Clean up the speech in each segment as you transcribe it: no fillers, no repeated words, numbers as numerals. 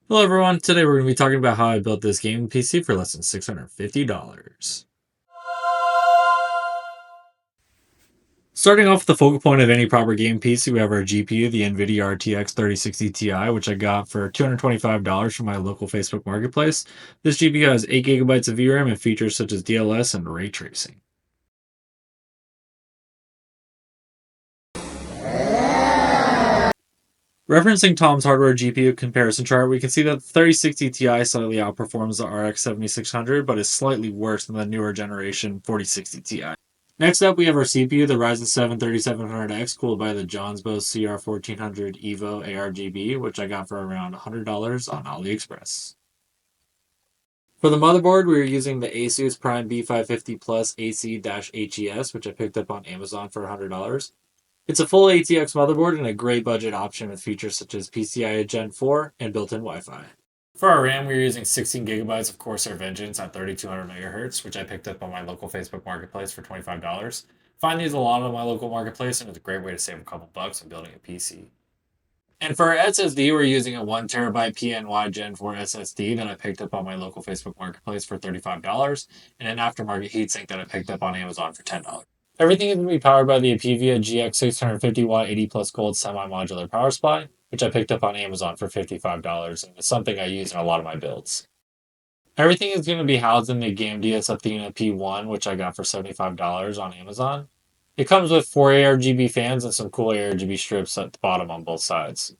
Hello everyone, today we're going to be talking about how I built this gaming PC for less than $650. Starting off with the focal point of any proper gaming PC, we have our GPU, the Nvidia RTX 3060 Ti, which I got for $225 from my local Facebook Marketplace. This GPU has 8GB of VRAM and features such as DLSS and ray tracing. Referencing Tom's hardware GPU comparison chart, we can see that the 3060 Ti slightly outperforms the RX 7600, but is slightly worse than the newer generation 4060 Ti. Next up, we have our CPU, the Ryzen 7 3700X, cooled by the Jonsbo CR1400 Evo ARGB, which I got for around $100 on AliExpress. For the motherboard, we are using the Asus Prime B550 Plus AC-HES, which I picked up on Amazon for $100. It's a full ATX motherboard and a great budget option with features such as PCIe Gen 4 and built-in Wi-Fi. For our RAM, we're using 16GB of Corsair Vengeance at 3200MHz, which I picked up on my local Facebook Marketplace for $25. Find these a lot on my local marketplace, and it's a great way to save a couple bucks on building a PC. And for our SSD, we're using a 1TB PNY Gen 4 SSD that I picked up on my local Facebook Marketplace for $35, and an aftermarket heatsink that I picked up on Amazon for $10. Everything is going to be powered by the Apevia GX 650W 80 plus gold semi-modular power supply, which I picked up on Amazon for $55, and it's something I use in a lot of my builds. Everything is going to be housed in the Gamdias Athena P1, which I got for $75 on Amazon. It comes with 4 ARGB fans and some cool ARGB strips at the bottom on both sides.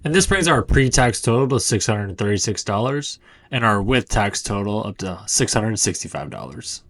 And this brings our pre-tax total to $636, and our with tax total up to $665.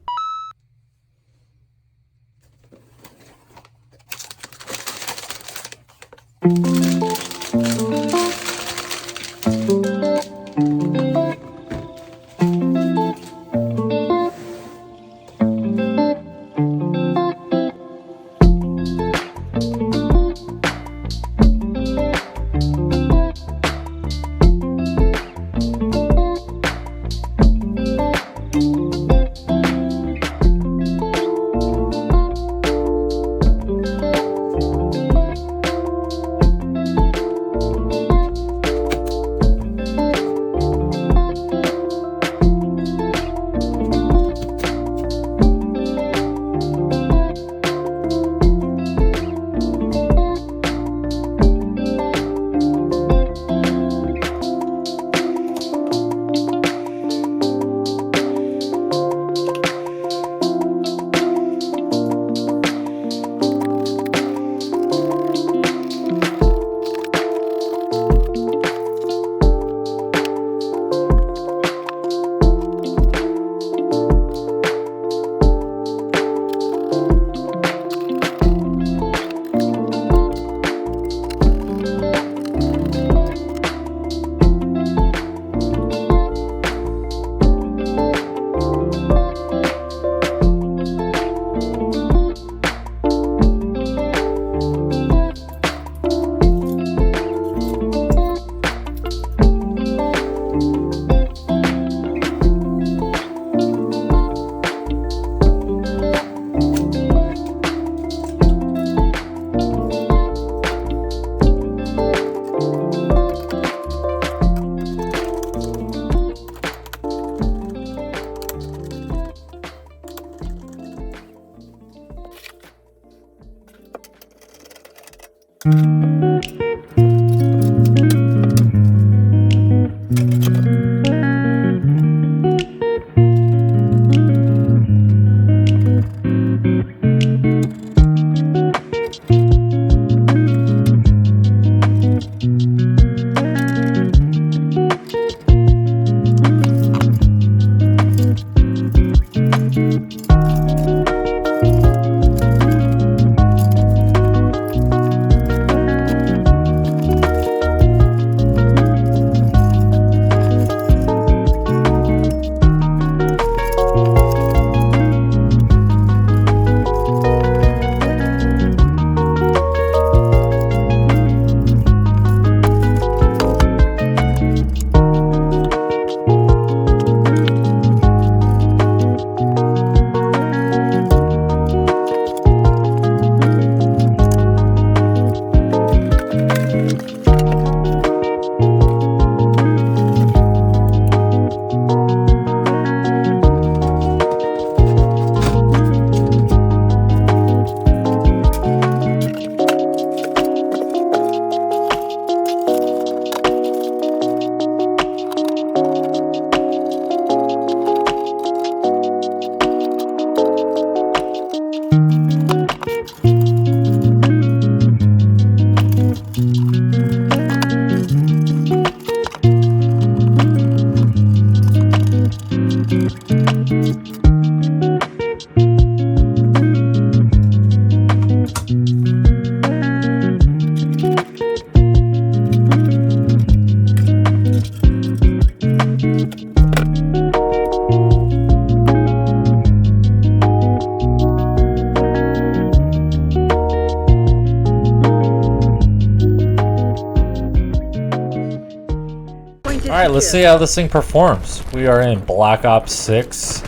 Alright, let's see how this thing performs. We are in Black Ops 6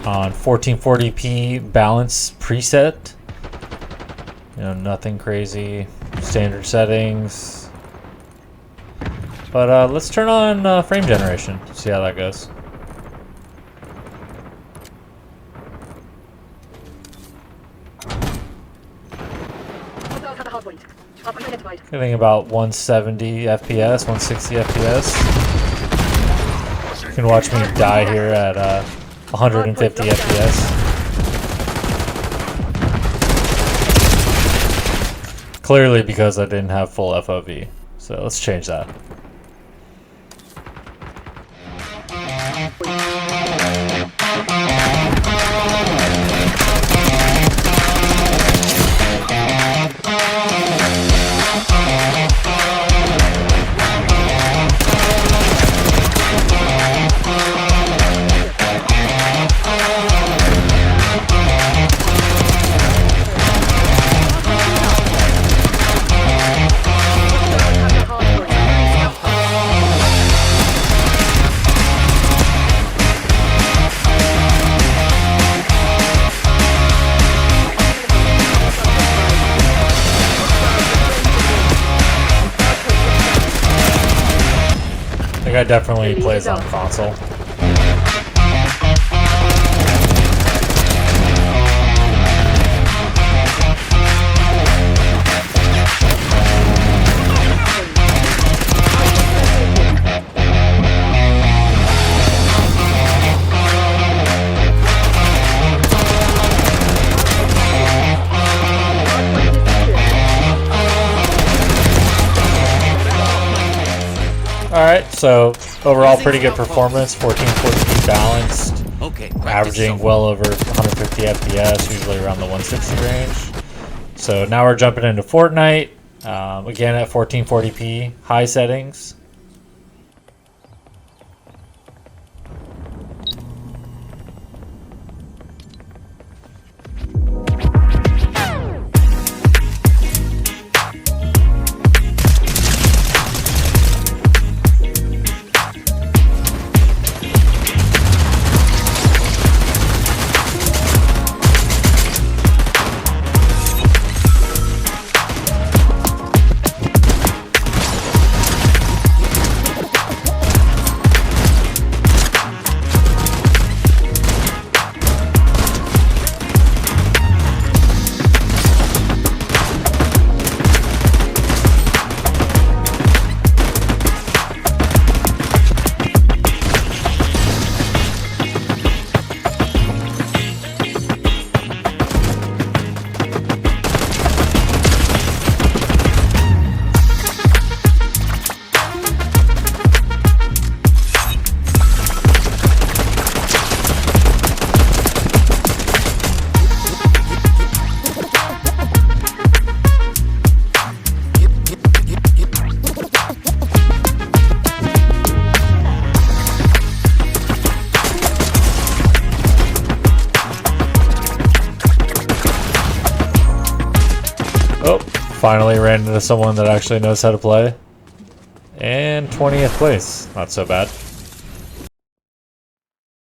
on 1440p balance preset. You know, nothing crazy. Standard settings. But let's turn on frame generation. See how that goes. Getting about 170 FPS, 160 FPS. You can watch me die here at 150 FPS. Clearly because I didn't have full FOV. So let's change that. I think I definitely plays on console. Alright, so overall pretty good performance, 1440p balanced, averaging well over 150 FPS, usually around the 160 range. So now we're jumping into Fortnite, again at 1440p, high settings. Oh, finally ran into someone that actually knows how to play. And 20th place, not so bad.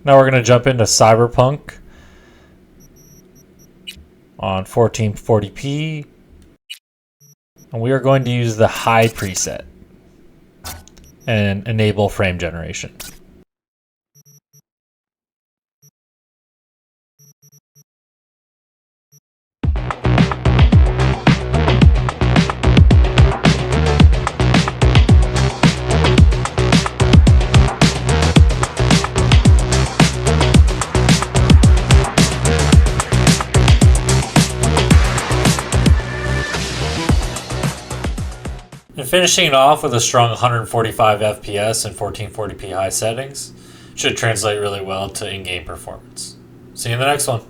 Now we're going to jump into Cyberpunk on 1440p. And we are going to use the high preset and enable frame generation. And finishing it off with a strong 145 FPS and 1440p high settings should translate really well to in-game performance. See you in the next one.